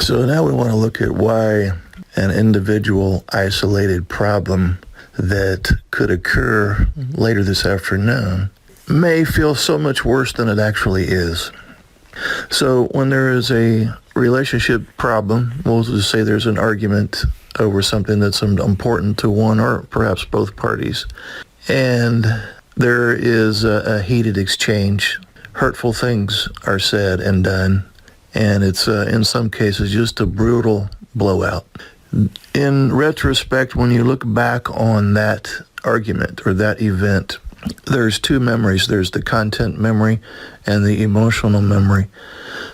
So now we want to look at why an individual isolated problem that could occur later this afternoon may feel so much worse than it actually is. So when there is a relationship problem, we'll just say there's an argument over something that's important to one or perhaps both parties, and there is a heated exchange. Hurtful things are said and done, and it's in some cases just a brutal blowout. In retrospect, when you look back on that argument or that event, there's two memories. There's the content memory and the emotional memory.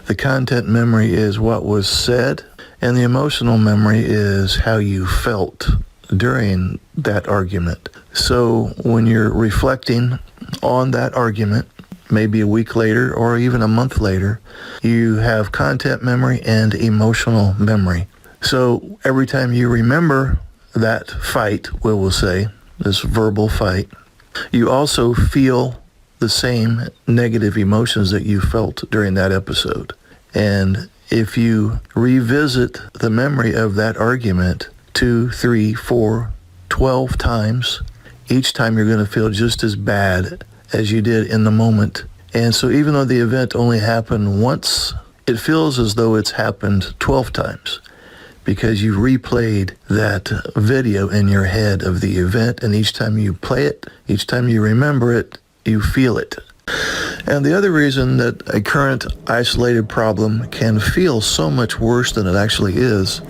The content memory is what was said, and the emotional memory is how you felt during that argument. So when you're reflecting on that argument, maybe a week later or even a month later, you have content memory and emotional memory. So every time you remember that fight, we will say, this verbal fight, you also feel the same negative emotions that you felt during that episode. And if you revisit the memory of that argument 2, 3, 4, 12 times, each time you're going to feel just as bad as you did in the moment. And so even though the event only happened once, it feels as though it's happened 12 times. Because you replayed that video in your head of the event, and each time you play it, each time you remember it, you feel it. And the other reason that a current isolated problem can feel so much worse than it actually is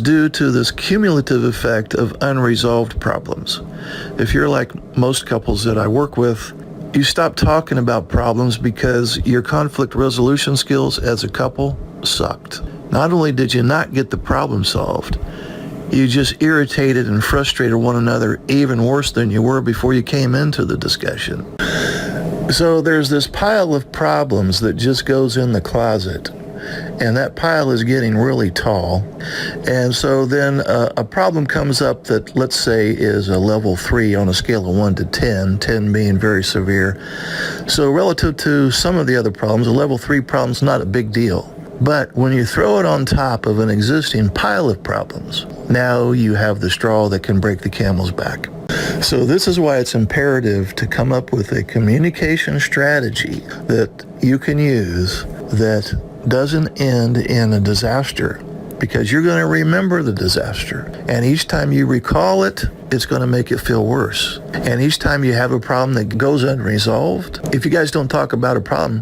due to this cumulative effect of unresolved problems. If you're like most couples that I work with, you stop talking about problems because your conflict resolution skills as a couple sucked. Not only did you not get the problem solved, you just irritated and frustrated one another even worse than you were before you came into the discussion. So there's this pile of problems that just goes in the closet, and that pile is getting really tall. And so then a problem comes up that, let's say, is a level 3 on a scale of 1 to 10, 10 being very severe. So relative to some of the other problems, a level 3 problem is not a big deal. But when you throw it on top of an existing pile of problems, now you have the straw that can break the camel's back. So this is why it's imperative to come up with a communication strategy that you can use that doesn't end in a disaster, because you're going to remember the disaster. And each time you recall it, it's going to make it feel worse. And each time you have a problem that goes unresolved, if you guys don't talk about a problem,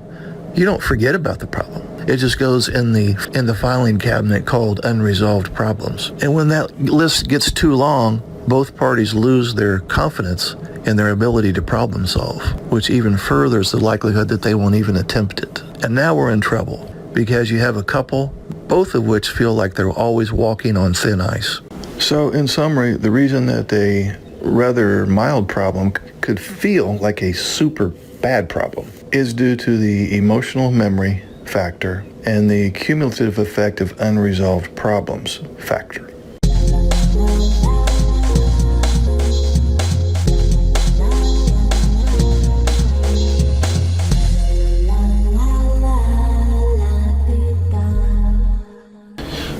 you don't forget about the problem. It just goes in the filing cabinet called unresolved problems. And when that list gets too long, both parties lose their confidence in their ability to problem solve, which even furthers the likelihood that they won't even attempt it. And now we're in trouble because you have a couple, both of which feel like they're always walking on thin ice. So in summary, the reason that a rather mild problem could feel like a super bad problem is due to the emotional memory factor and the cumulative effect of unresolved problems factor.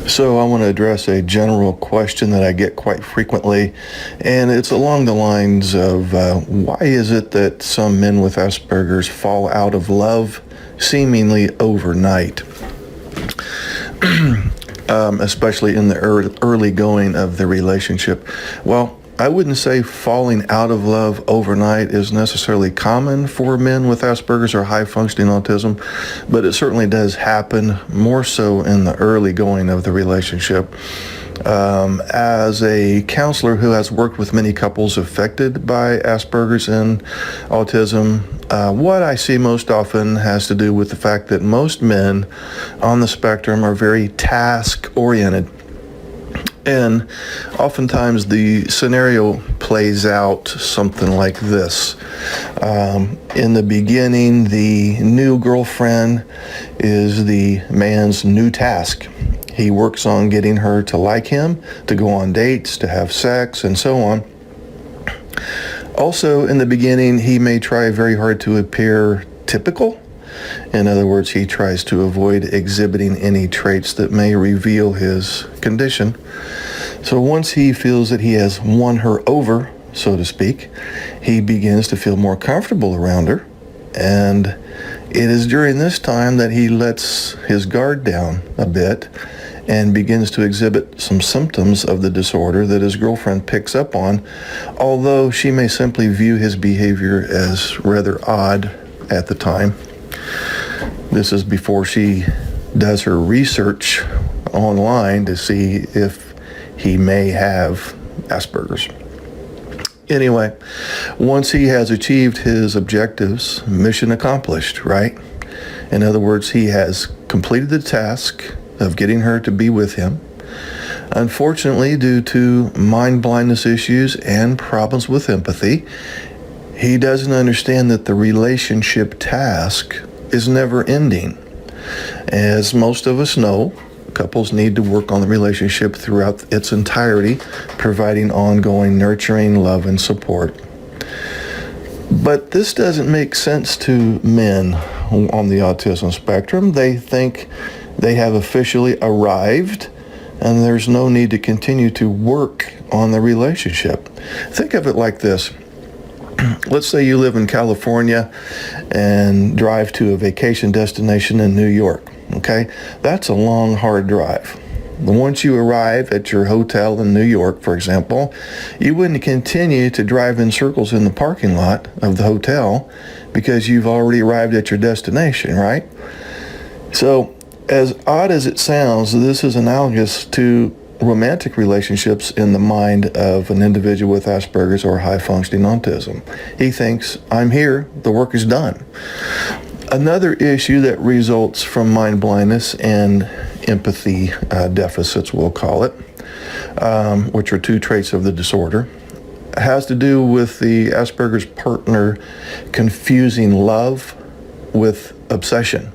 So I want to address a general question that I get quite frequently, and it's along the lines of why is it that some men with Asperger's fall out of love seemingly overnight, especially in the early going of the relationship? Well, I wouldn't say falling out of love overnight is necessarily common for men with Asperger's or high-functioning autism, but it certainly does happen more so in the early going of the relationship. As a counselor who has worked with many couples affected by Asperger's and autism, what I see most often has to do with the fact that most men on the spectrum are very task-oriented. And oftentimes the scenario plays out something like this. In the beginning, the new girlfriend is the man's new task. He works on getting her to like him, to go on dates, to have sex, and so on. Also, in the beginning, he may try very hard to appear typical. In other words, he tries to avoid exhibiting any traits that may reveal his condition. So once he feels that he has won her over, so to speak, he begins to feel more comfortable around her. And it is during this time that he lets his guard down a bit and begins to exhibit some symptoms of the disorder that his girlfriend picks up on, although she may simply view his behavior as rather odd at the time. This is before she does her research online to see if he may have Asperger's. Anyway, once he has achieved his objectives, mission accomplished, right? In other words, he has completed the task of getting her to be with him. Unfortunately, due to mind blindness issues and problems with empathy, he doesn't understand that the relationship task is never ending. As most of us know, couples need to work on the relationship throughout its entirety, providing ongoing nurturing, love, and support. But this doesn't make sense to men on the autism spectrum. They think they have officially arrived and there's no need to continue to work on the relationship. Think of it like this. Let's say you live in California and drive to a vacation destination in New York. Okay, that's a long, hard drive. Once you arrive at your hotel in New York, for example, you wouldn't continue to drive in circles in the parking lot of the hotel because you've already arrived at your destination, right? So, as odd as it sounds, this is analogous to romantic relationships in the mind of an individual with Asperger's or high-functioning autism. He thinks, I'm here, the work is done. Another issue that results from mind blindness and empathy deficits, we'll call it, which are two traits of the disorder, has to do with the Asperger's partner confusing love with obsession.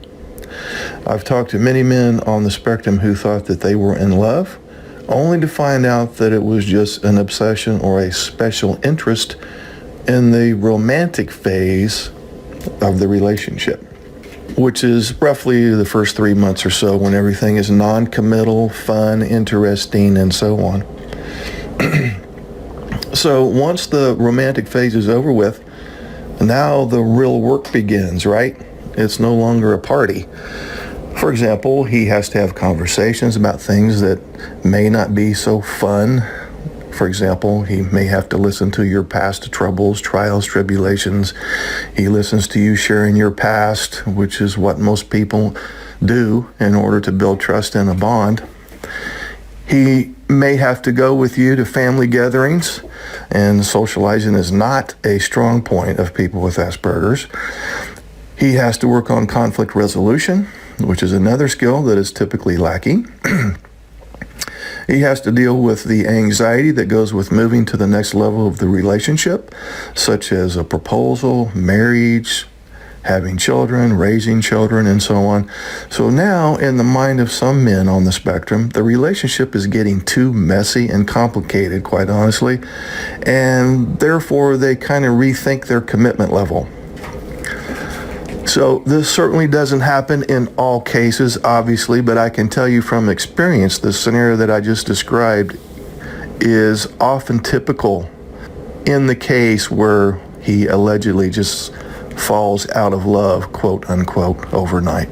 I've talked to many men on the spectrum who thought that they were in love, only to find out that it was just an obsession or a special interest in the romantic phase of the relationship, which is roughly the first 3 months or so when everything is non-committal, fun, interesting, and so on. So once the romantic phase is over with, now the real work begins, right? It's no longer a party. For example, he has to have conversations about things that may not be so fun. For example, he may have to listen to your past troubles, trials, tribulations. He listens to you sharing your past, which is what most people do in order to build trust and a bond. He may have to go with you to family gatherings, and socializing is not a strong point of people with Asperger's. He has to work on conflict resolution, which is another skill that is typically lacking. He has to deal with the anxiety that goes with moving to the next level of the relationship, such as a proposal, marriage, having children, raising children, and so on. So now, in the mind of some men on the spectrum, the relationship is getting too messy and complicated, quite honestly, and therefore they kind of rethink their commitment level. So this certainly doesn't happen in all cases, obviously, but I can tell you from experience, the scenario that I just described is often typical in the case where he allegedly just falls out of love, quote unquote, overnight.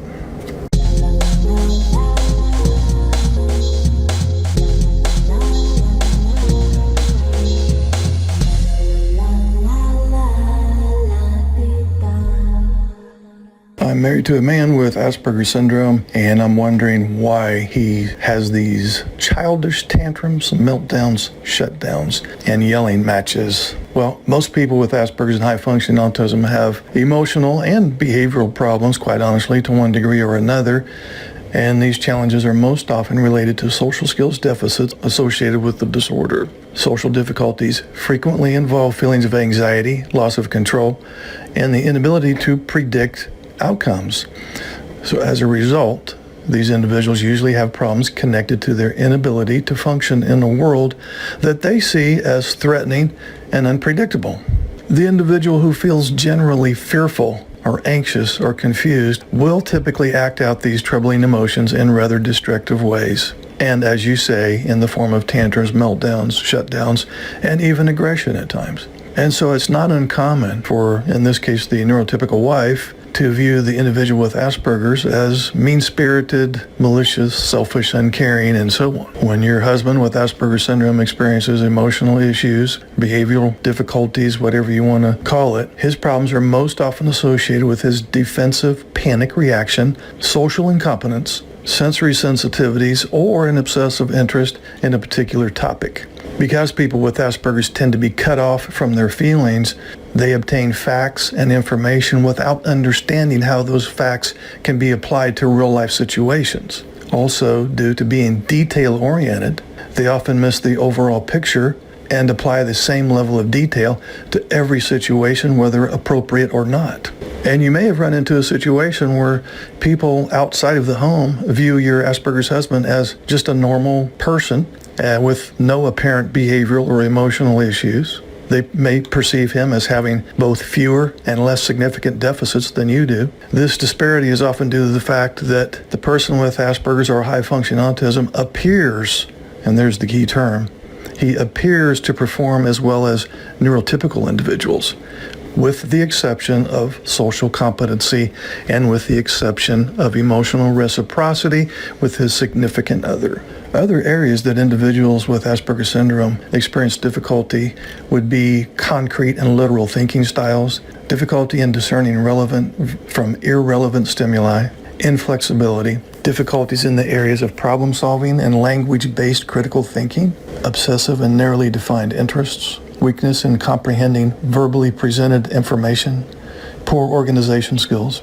I'm married to a man with Asperger's syndrome, and I'm wondering why he has these childish tantrums, meltdowns, shutdowns, and yelling matches. Well, most people with Asperger's and high-functioning autism have emotional and behavioral problems, quite honestly, to one degree or another, and these challenges are most often related to social skills deficits associated with the disorder. Social difficulties frequently involve feelings of anxiety, loss of control, and the inability to predict outcomes. So as a result, these individuals usually have problems connected to their inability to function in a world that they see as threatening and unpredictable. The individual who feels generally fearful or anxious or confused will typically act out these troubling emotions in rather destructive ways. And as you say, in the form of tantrums, meltdowns, shutdowns, and even aggression at times. And so it's not uncommon for, in this case, the neurotypical wife to view the individual with Asperger's as mean-spirited, malicious, selfish, uncaring, and so on. When your husband with Asperger's syndrome experiences emotional issues, behavioral difficulties, whatever you want to call it, his problems are most often associated with his defensive panic reaction, social incompetence, sensory sensitivities, or an obsessive interest in a particular topic. Because people with Asperger's tend to be cut off from their feelings, they obtain facts and information without understanding how those facts can be applied to real-life situations. Also, due to being detail-oriented, they often miss the overall picture and apply the same level of detail to every situation, whether appropriate or not. And you may have run into a situation where people outside of the home view your Asperger's husband as just a normal person with no apparent behavioral or emotional issues. They may perceive him as having both fewer and less significant deficits than you do. This disparity is often due to the fact that the person with Asperger's or high-functioning autism appears, and there's the key term, he appears to perform as well as neurotypical individuals, with the exception of social competency and with the exception of emotional reciprocity with his significant other. Other areas that individuals with Asperger's syndrome experience difficulty would be concrete and literal thinking styles, difficulty in discerning relevant from irrelevant stimuli, inflexibility, difficulties in the areas of problem solving and language-based critical thinking, obsessive and narrowly defined interests, weakness in comprehending verbally presented information, poor organization skills,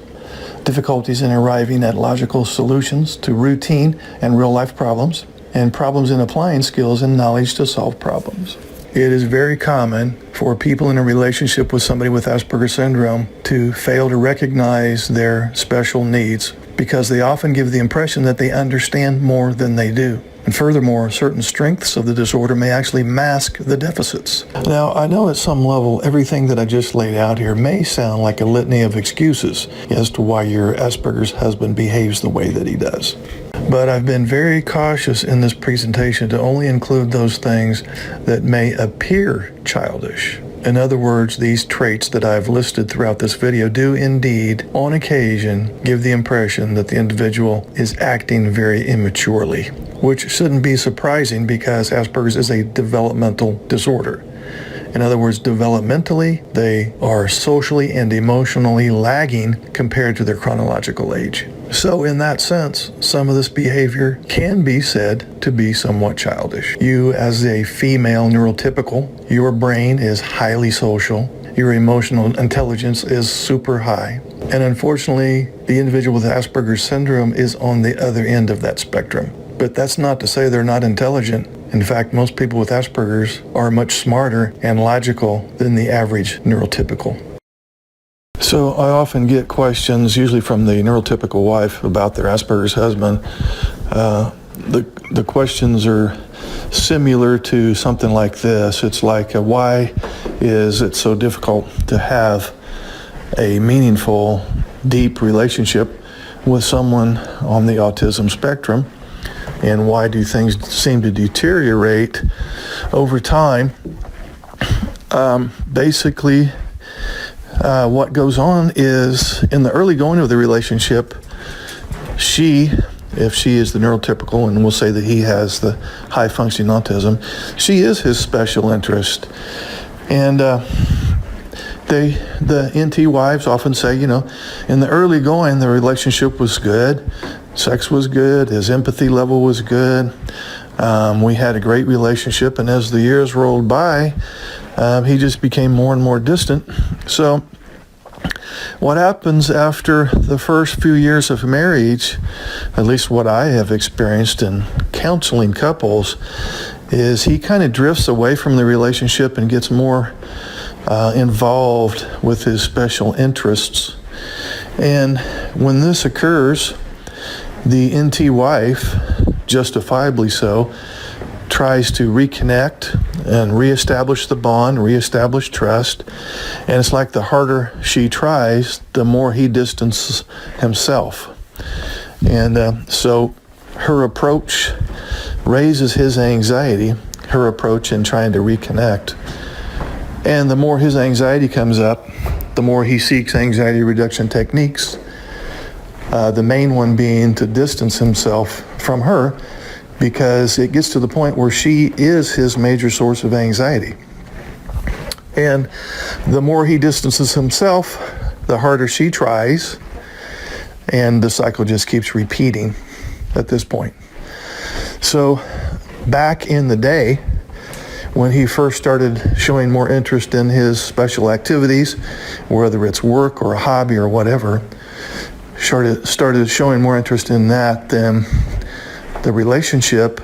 difficulties in arriving at logical solutions to routine and real-life problems, and problems in applying skills and knowledge to solve problems. It is very common for people in a relationship with somebody with Asperger's syndrome to fail to recognize their special needs because they often give the impression that they understand more than they do. And furthermore, certain strengths of the disorder may actually mask the deficits. Now, I know at some level, everything that I just laid out here may sound like a litany of excuses as to why your Asperger's husband behaves the way that he does. But I've been very cautious in this presentation to only include those things that may appear childish. In other words, these traits that I've listed throughout this video do indeed, on occasion, give the impression that the individual is acting very immaturely, which shouldn't be surprising because Asperger's is a developmental disorder. In other words, developmentally, they are socially and emotionally lagging compared to their chronological age. So in that sense, some of this behavior can be said to be somewhat childish. You, as a female neurotypical, your brain is highly social. Your emotional intelligence is super high. And unfortunately, the individual with Asperger's syndrome is on the other end of that spectrum. But that's not to say they're not intelligent. In fact, most people with Asperger's are much smarter and logical than the average neurotypical. So I often get questions, usually from the neurotypical wife, about their Asperger's husband. The questions are similar to something like this. It's like, why is it so difficult to have a meaningful, deep relationship with someone on the autism spectrum? And why do things seem to deteriorate over time? Basically, what goes on is in the early going of the relationship, if she is the neurotypical, and we'll say that he has the high-functioning autism, she is his special interest. And the NT wives often say, in the early going, the relationship was good. Sex was good. His empathy level was good. We had a great relationship. And as the years rolled by, he just became more and more distant. So what happens after the first few years of marriage, at least what I have experienced in counseling couples, is he kind of drifts away from the relationship and gets more involved with his special interests. And when this occurs, the NT wife, justifiably so, tries to reconnect and reestablish the bond, reestablish trust. And it's like the harder she tries, the more he distances himself. And so her approach raises his anxiety, her approach in trying to reconnect. And the more his anxiety comes up, the more he seeks anxiety reduction techniques. The main one being to distance himself from her, because it gets to the point where she is his major source of anxiety. And the more he distances himself, the harder she tries, and the cycle just keeps repeating at this point. So back in the day, when he first started showing more interest in his special activities, whether it's work or a hobby or whatever, started showing more interest in that than the relationship,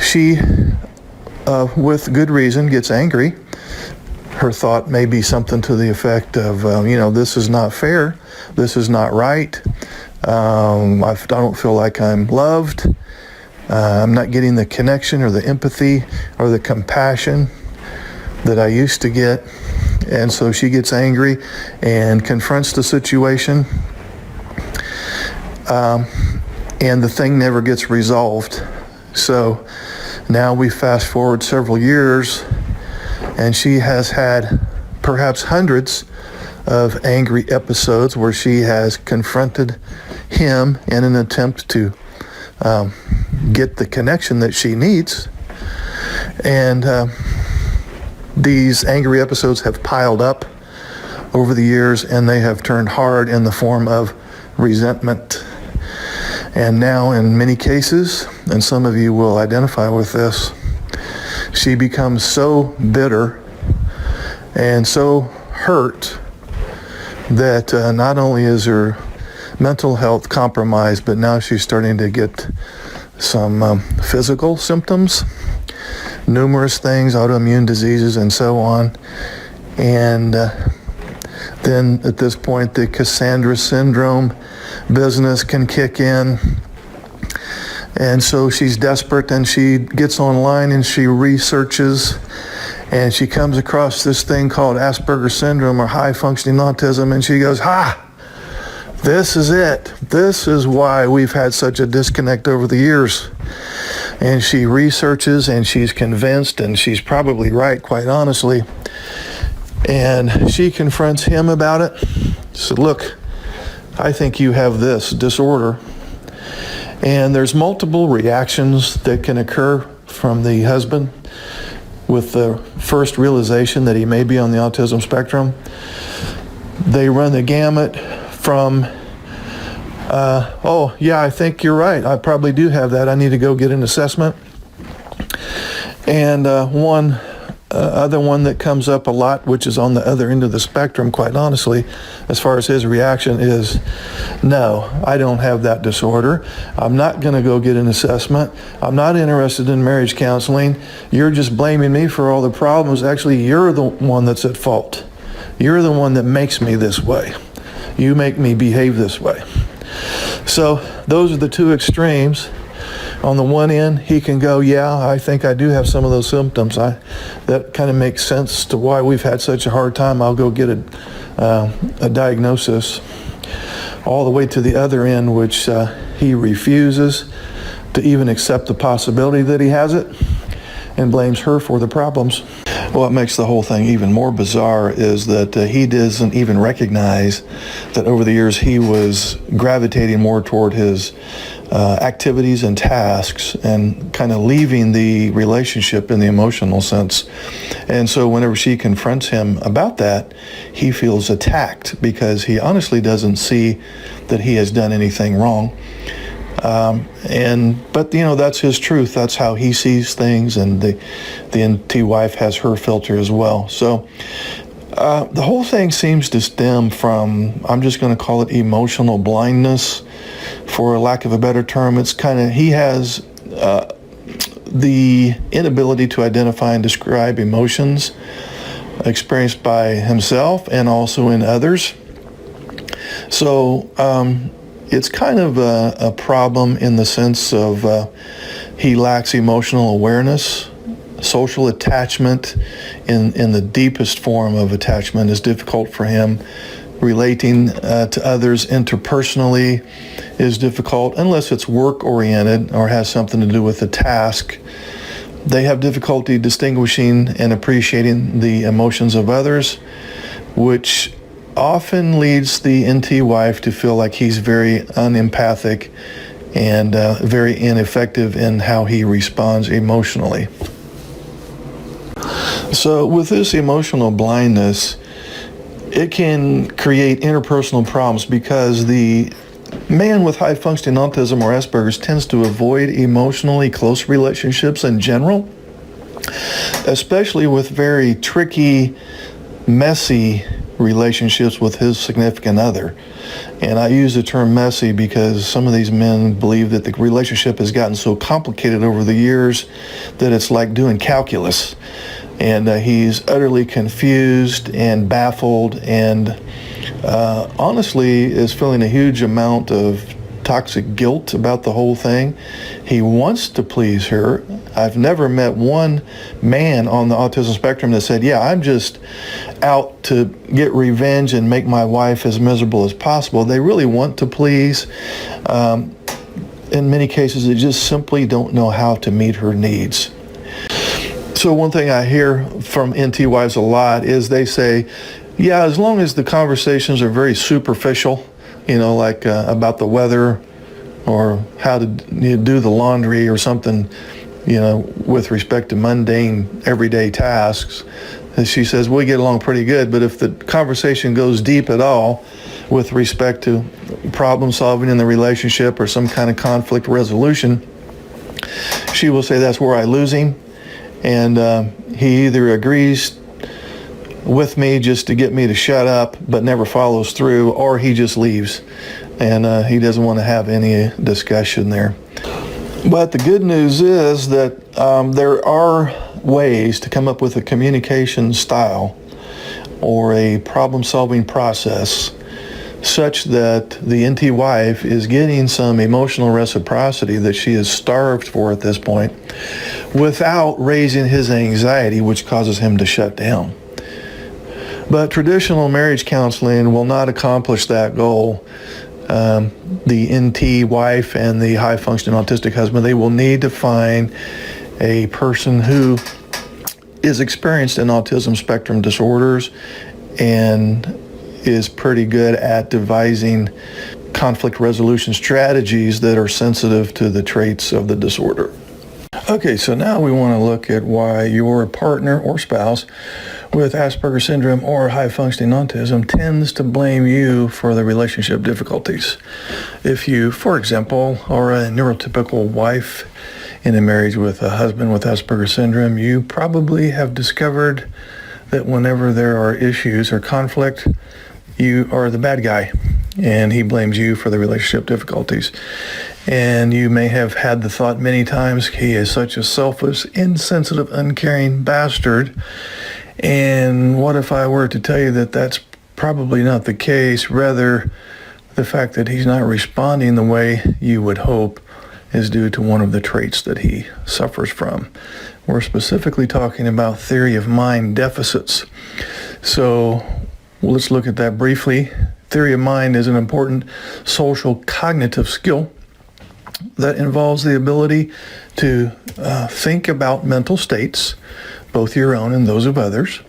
she, with good reason, gets angry. Her thought may be something to the effect of, this is not fair, this is not right, I don't feel like I'm loved, I'm not getting the connection or the empathy or the compassion that I used to get. And so she gets angry and confronts the situation. And the thing never gets resolved. So now we fast forward several years, and she has had perhaps hundreds of angry episodes where she has confronted him in an attempt to get the connection that she needs. And these angry episodes have piled up over the years, and they have turned hard in the form of resentment. And now in many cases, and some of you will identify with this, she becomes so bitter and so hurt that not only is her mental health compromised, but now she's starting to get some physical symptoms, numerous things, autoimmune diseases and so on. And then at this point, the Cassandra syndrome business can kick in. And so she's desperate, and she gets online and she researches, and she comes across this thing called Asperger's syndrome or high functioning autism, and she goes, this is it. This is why we've had such a disconnect over the years. And she researches, and she's convinced, and she's probably right, quite honestly. And she confronts him about it. She said, look, I think you have this disorder. And there's multiple reactions that can occur from the husband with the first realization that he may be on the autism spectrum. They run the gamut from, I think you're right, I probably do have that, I need to go get an assessment. And one other one that comes up a lot, which is on the other end of the spectrum, quite honestly, as far as his reaction is, no, I don't have that disorder. I'm not going to go get an assessment. I'm not interested in marriage counseling. You're just blaming me for all the problems. Actually, you're the one that's at fault. You're the one that makes me this way. You make me behave this way. So those are the two extremes. On the one end, he can go, I think I do have some of those symptoms. That kind of makes sense to why we've had such a hard time. I'll go get a diagnosis. All the way to the other end, which he refuses to even accept the possibility that he has it and blames her for the problems. What makes the whole thing even more bizarre is that he doesn't even recognize that over the years he was gravitating more toward his activities and tasks and kind of leaving the relationship in the emotional sense. And so whenever she confronts him about that, he feels attacked because he honestly doesn't see that he has done anything wrong. But that's his truth. That's how he sees things, and the NT wife has her filter as well. So the whole thing seems to stem from, I'm just going to call it emotional blindness, for lack of a better term. It's kind of, he has the inability to identify and describe emotions experienced by himself and also in others. So it's kind of a problem in the sense of He lacks emotional awareness. Social attachment in the deepest form of attachment is difficult for him. Relating to others interpersonally is difficult unless it's work-oriented or has something to do with the task. They have difficulty distinguishing and appreciating the emotions of others, which often leads the NT wife to feel like he's very unempathic and very ineffective in how he responds emotionally. So with this emotional blindness, it can create interpersonal problems because the man with high functioning autism or Asperger's tends to avoid emotionally close relationships in general, especially with very tricky, messy relationships with his significant other. And I use the term messy because some of these men believe that the relationship has gotten so complicated over the years that it's like doing calculus. And he's utterly confused and baffled and honestly is feeling a huge amount of toxic guilt about the whole thing. He wants to please her. I've never met one man on the autism spectrum that said, yeah, I'm just out to get revenge and make my wife as miserable as possible. They really want to please. In many cases, they just simply don't know how to meet her needs. So one thing I hear from NT wives a lot is they say, yeah, as long as the conversations are very superficial, like about the weather or how to do the laundry or something, with respect to mundane everyday tasks, and she says, we get along pretty good. But if the conversation goes deep at all with respect to problem solving in the relationship or some kind of conflict resolution, she will say that's where I lose him. And he either agrees with me just to get me to shut up but never follows through, or he just leaves and he doesn't want to have any discussion there. But the good news is that there are ways to come up with a communication style or a problem-solving process such that the NT wife is getting some emotional reciprocity that she is starved for at this point without raising his anxiety, which causes him to shut down. But traditional marriage counseling will not accomplish that goal. The NT wife and the high-functioning autistic husband, they will need to find a person who is experienced in autism spectrum disorders and is pretty good at devising conflict resolution strategies that are sensitive to the traits of the disorder. Okay, so now we want to look at why your partner or spouse with Asperger's syndrome or high-functioning autism tends to blame you for the relationship difficulties. If you, for example, are a neurotypical wife in a marriage with a husband with Asperger's syndrome, you probably have discovered that whenever there are issues or conflict, you are the bad guy, and he blames you for the relationship difficulties. And you may have had the thought many times, he is such a selfish, insensitive, uncaring bastard. And what if I were to tell you that that's probably not the case? Rather, the fact that he's not responding the way you would hope is due to one of the traits that he suffers from. We're specifically talking about theory of mind deficits. So let's look at that briefly. Theory of mind is an important social cognitive skill that involves the ability to think about mental states, both your own and those of others.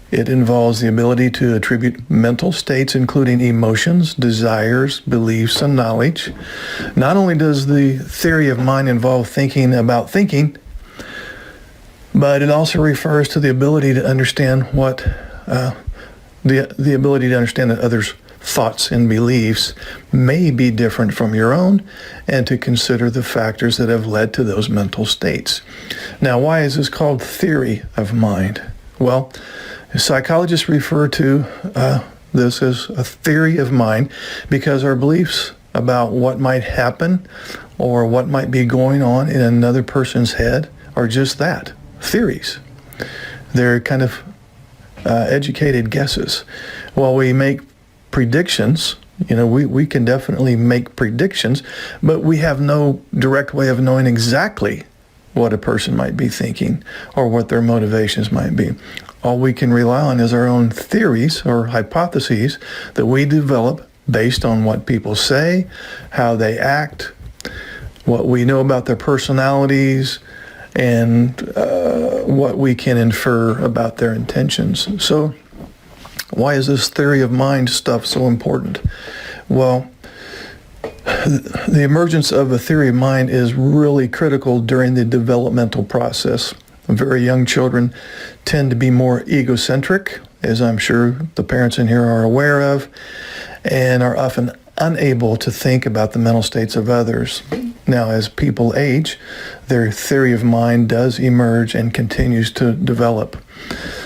It involves the ability to attribute mental states, including emotions, desires, beliefs, and knowledge. Not only does the theory of mind involve thinking about thinking, but it also refers to the ability to understand the ability to understand that others' thoughts and beliefs may be different from your own, and to consider the factors that have led to those mental states. Now, why is this called theory of mind? Well, psychologists refer to this as a theory of mind because our beliefs about what might happen or what might be going on in another person's head are just that, theories. They're kind of educated guesses. While we make predictions We can definitely make predictions, but we have no direct way of knowing exactly what a person might be thinking or what their motivations might be. All we can rely on is our own theories or hypotheses that we develop based on what people say, how they act, what we know about their personalities, and what we can infer about their intentions. So why is this theory of mind stuff so important? Well, the emergence of a theory of mind is really critical during the developmental process. Very young children tend to be more egocentric, as I'm sure the parents in here are aware of, and are often unable to think about the mental states of others. Now, as people age, their theory of mind does emerge and continues to develop.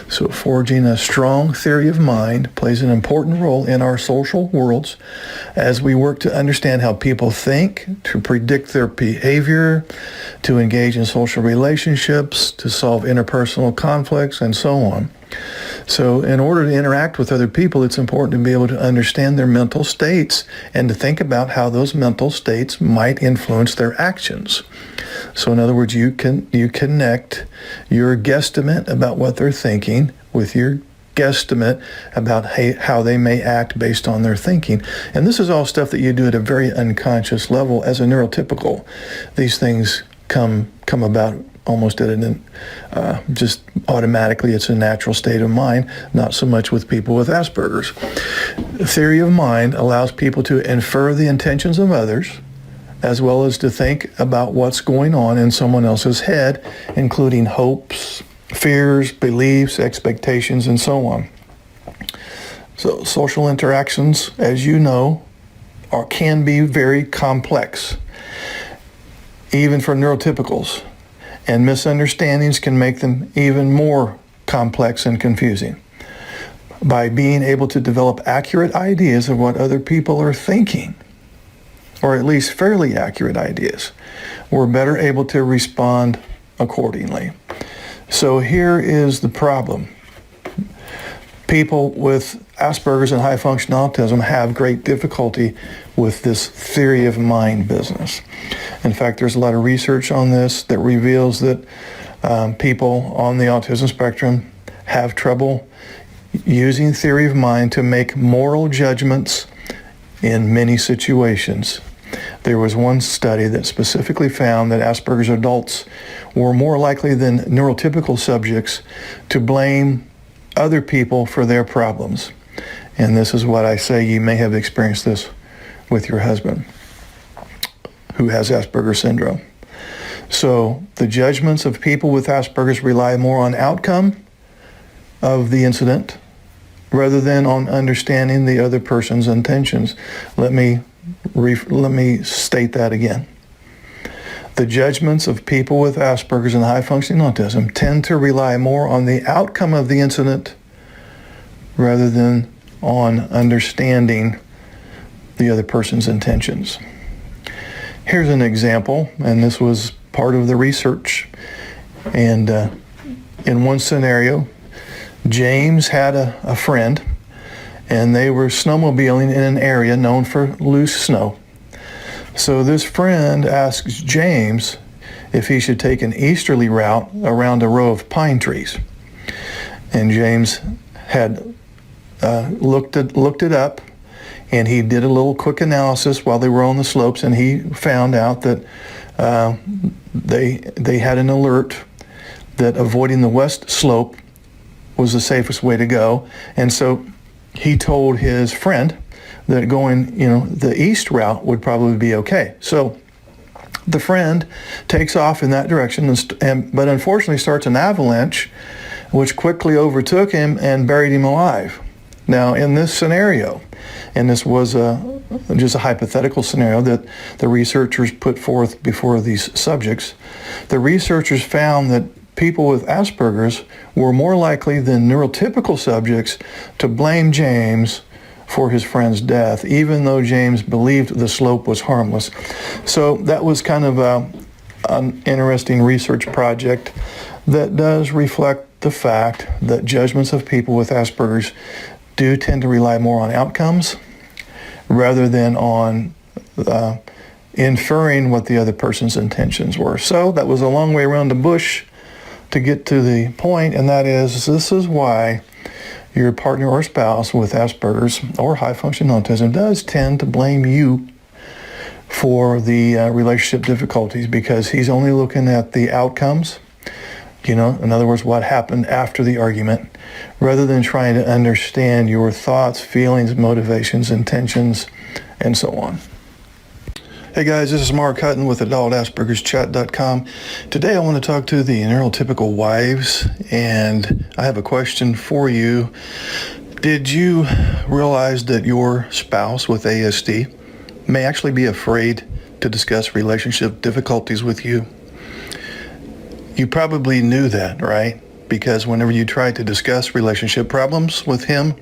So forging a strong theory of mind plays an important role in our social worlds as we work to understand how people think, to predict their behavior, to engage in social relationships, to solve interpersonal conflicts, and so on. So in order to interact with other people, it's important to be able to understand their mental states and to think about how those mental states might influence their actions. So in other words, you connect your guesstimate about what they're thinking with your guesstimate about how they may act based on their thinking. And this is all stuff that you do at a very unconscious level as a neurotypical. These things come about almost at just automatically. It's a natural state of mind, not so much with people with Asperger's. The theory of mind allows people to infer the intentions of others, as well as to think about what's going on in someone else's head, including hopes, fears, beliefs, expectations, and so on. So social interactions, as you know, can be very complex, even for neurotypicals. And misunderstandings can make them even more complex and confusing. By being able to develop accurate ideas of what other people are thinking, or at least fairly accurate ideas, we're better able to respond accordingly. So here is the problem. People with Asperger's and high-function autism have great difficulty with this theory of mind business. In fact, there's a lot of research on this that reveals that people on the autism spectrum have trouble using theory of mind to make moral judgments in many situations. There was one study that specifically found that Asperger's adults were more likely than neurotypical subjects to blame other people for their problems. And this is what I say, you may have experienced this with your husband who has Asperger's syndrome. So the judgments of people with Asperger's rely more on outcome of the incident rather than on understanding the other person's intentions. Let me state that again. The judgments of people with Asperger's and high-functioning autism tend to rely more on the outcome of the incident rather than on understanding the other person's intentions. Here's an example, and this was part of the research. And in one scenario, James had a friend, and they were snowmobiling in an area known for loose snow. So this friend asks James if he should take an easterly route around a row of pine trees. And James had looked it up, and he did a little quick analysis while they were on the slopes, and he found out that they had an alert that avoiding the west slope was the safest way to go. And so he told his friend that going, the east route would probably be okay. So the friend takes off in that direction, but unfortunately starts an avalanche, which quickly overtook him and buried him alive. Now, in this scenario, and this was just a hypothetical scenario that the researchers put forth before these subjects, the researchers found that people with Asperger's were more likely than neurotypical subjects to blame James for his friend's death, even though James believed the slope was harmless. So that was kind of an interesting research project that does reflect the fact that judgments of people with Asperger's do tend to rely more on outcomes rather than on inferring what the other person's intentions were. So that was a long way around the bush to get to the point, and that is, this is why your partner or spouse with Asperger's or high-functioning autism does tend to blame you for the relationship difficulties, because he's only looking at the outcomes, in other words, what happened after the argument, rather than trying to understand your thoughts, feelings, motivations, intentions, and so on. Hey guys, this is Mark Hutten with AdultAspergersChat.com. Today I want to talk to the neurotypical wives, and I have a question for you. Did you realize that your spouse with ASD may actually be afraid to discuss relationship difficulties with you? You probably knew that, right? Because whenever you tried to discuss relationship problems with him,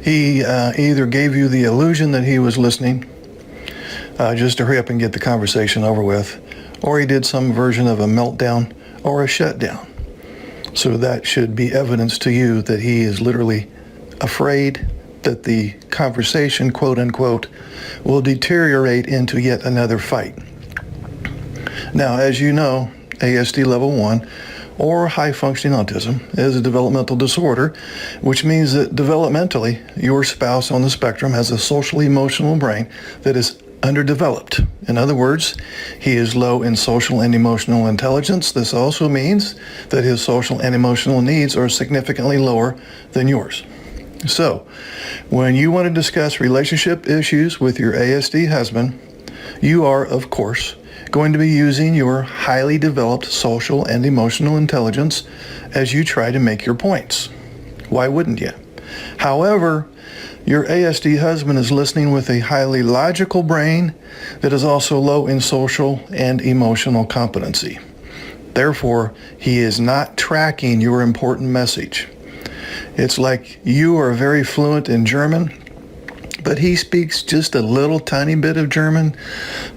he either gave you the illusion that he was listening, just to hurry up and get the conversation over with, or he did some version of a meltdown or a shutdown. So that should be evidence to you that he is literally afraid that the conversation, quote unquote, will deteriorate into yet another fight. Now, as you know, ASD level 1 or high-functioning autism is a developmental disorder, which means that developmentally, your spouse on the spectrum has a social-emotional brain that is underdeveloped. In other words, he is low in social and emotional intelligence. This also means that his social and emotional needs are significantly lower than yours. So, when you want to discuss relationship issues with your ASD husband, you are, of course, going to be using your highly developed social and emotional intelligence as you try to make your points. Why wouldn't you? However, your ASD husband is listening with a highly logical brain that is also low in social and emotional competency. Therefore, he is not tracking your important message. It's like you are very fluent in German, but he speaks just a little tiny bit of German.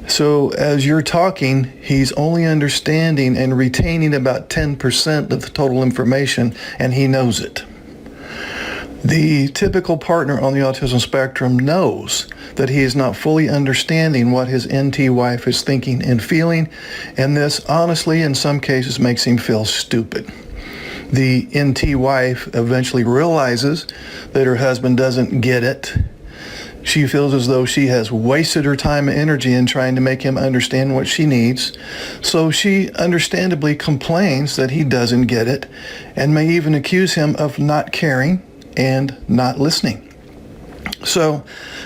So as you're talking, he's only understanding and retaining about 10% of the total information, and he knows it. The typical partner on the autism spectrum knows that he is not fully understanding what his NT wife is thinking and feeling, and this honestly in some cases makes him feel stupid. The NT wife eventually realizes that her husband doesn't get it. She feels as though she has wasted her time and energy in trying to make him understand what she needs. So she understandably complains that he doesn't get it, and may even accuse him of not caring and not listening. So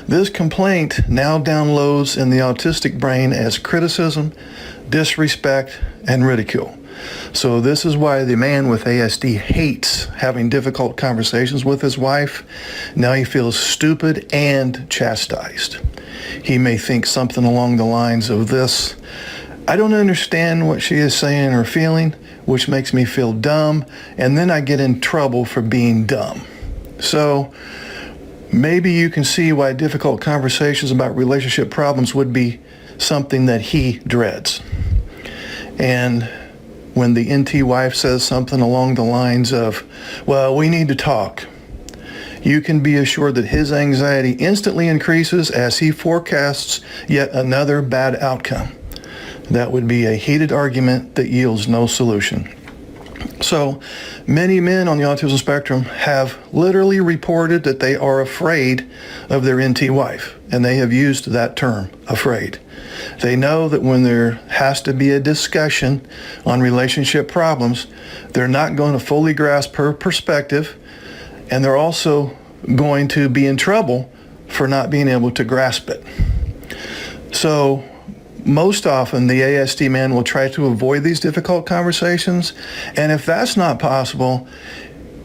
this complaint now downloads in the autistic brain as criticism, disrespect, and ridicule. So this is why the man with ASD hates having difficult conversations with his wife. Now he feels stupid and chastised. He may think something along the lines of this: I don't understand what she is saying or feeling, which makes me feel dumb, and then I get in trouble for being dumb. So maybe you can see why difficult conversations about relationship problems would be something that he dreads. And when the NT wife says something along the lines of, well, we need to talk, you can be assured that his anxiety instantly increases as he forecasts yet another bad outcome. That would be a heated argument that yields no solution. So many men on the autism spectrum have literally reported that they are afraid of their NT wife, and they have used that term, afraid. They know that when there has to be a discussion on relationship problems, they're not going to fully grasp her perspective, and they're also going to be in trouble for not being able to grasp it. So most often, the ASD man will try to avoid these difficult conversations, and if that's not possible,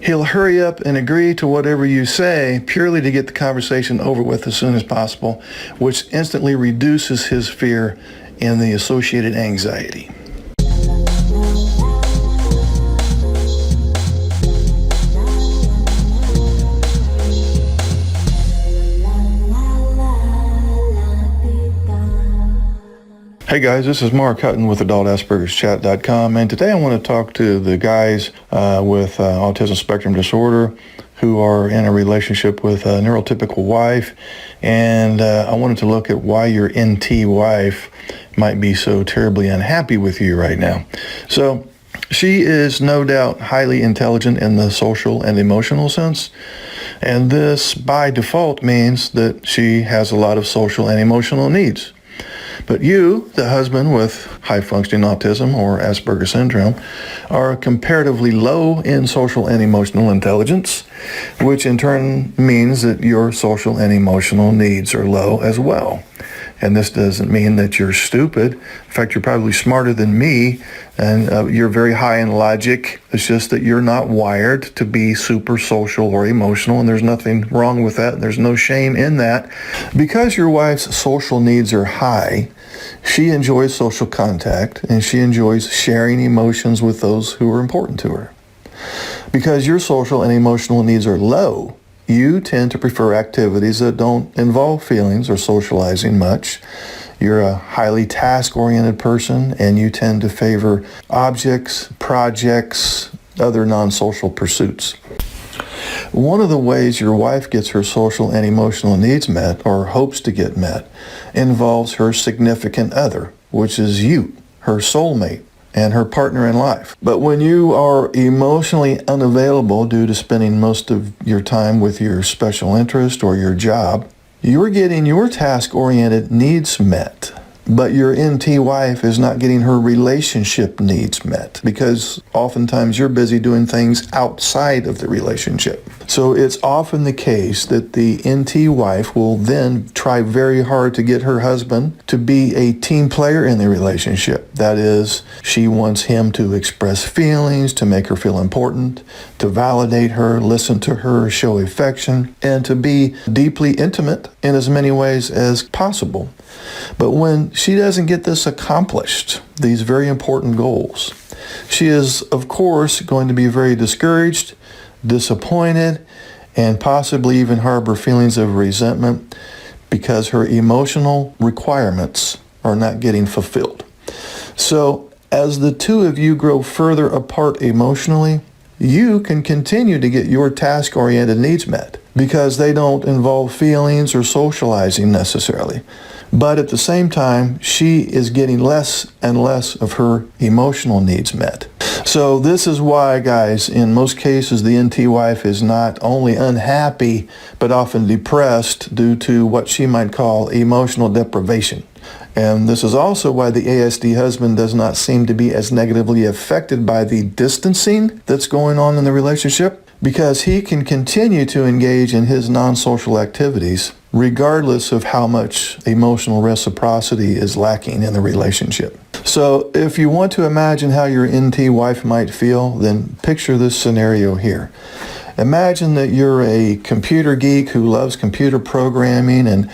he'll hurry up and agree to whatever you say purely to get the conversation over with as soon as possible, which instantly reduces his fear and the associated anxiety. Hey guys, this is Mark Hutten with AdultAspergersChat.com, and today I want to talk to the guys with autism spectrum disorder who are in a relationship with a neurotypical wife, and I wanted to look at why your NT wife might be so terribly unhappy with you right now. So she is no doubt highly intelligent in the social and emotional sense, and this by default means that she has a lot of social and emotional needs. But you, the husband with high-functioning autism or Asperger's syndrome, are comparatively low in social and emotional intelligence, which in turn means that your social and emotional needs are low as well. And this doesn't mean that you're stupid. In fact, you're probably smarter than me, and you're very high in logic. It's just that you're not wired to be super social or emotional, and there's nothing wrong with that. There's no shame in that. Because your wife's social needs are high, she enjoys social contact, and she enjoys sharing emotions with those who are important to her. Because your social and emotional needs are low, you tend to prefer activities that don't involve feelings or socializing much. You're a highly task-oriented person, and you tend to favor objects, projects, other non-social pursuits. One of the ways your wife gets her social and emotional needs met, or hopes to get met, involves her significant other, which is you, her soulmate, and her partner in life. But when you are emotionally unavailable due to spending most of your time with your special interest or your job, you're getting your task-oriented needs met. But your NT wife is not getting her relationship needs met because oftentimes you're busy doing things outside of the relationship. So it's often the case that the NT wife will then try very hard to get her husband to be a team player in the relationship. That is, she wants him to express feelings, to make her feel important, to validate her, listen to her, show affection, and to be deeply intimate in as many ways as possible. But when she doesn't get this accomplished, these very important goals, she is, of course, going to be very discouraged, disappointed, and possibly even harbor feelings of resentment because her emotional requirements are not getting fulfilled. So, as the two of you grow further apart emotionally, you can continue to get your task-oriented needs met because they don't involve feelings or socializing necessarily. But at the same time, she is getting less and less of her emotional needs met. So this is why, guys, in most cases, the NT wife is not only unhappy, but often depressed due to what she might call emotional deprivation. And this is also why the ASD husband does not seem to be as negatively affected by the distancing that's going on in the relationship, because he can continue to engage in his non-social activities regardless of how much emotional reciprocity is lacking in the relationship. So if you want to imagine how your NT wife might feel, then picture this scenario here. Imagine that you're a computer geek who loves computer programming and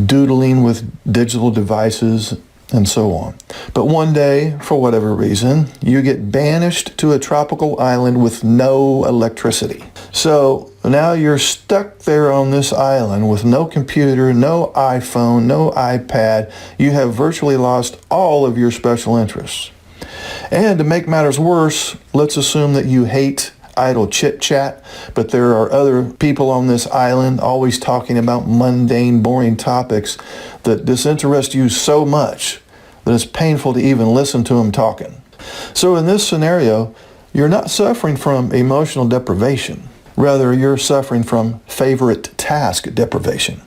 doodling with digital devices and so on. But one day, for whatever reason, you get banished to a tropical island with no electricity. So now you're stuck there on this island with no computer, no iPhone, no iPad. You have virtually lost all of your special interests. And to make matters worse, let's assume that you hate idle chit-chat, but there are other people on this island always talking about mundane, boring topics that disinterest you so much that it's painful to even listen to them talking. So in this scenario, you're not suffering from emotional deprivation. Rather, you're suffering from favorite task deprivation.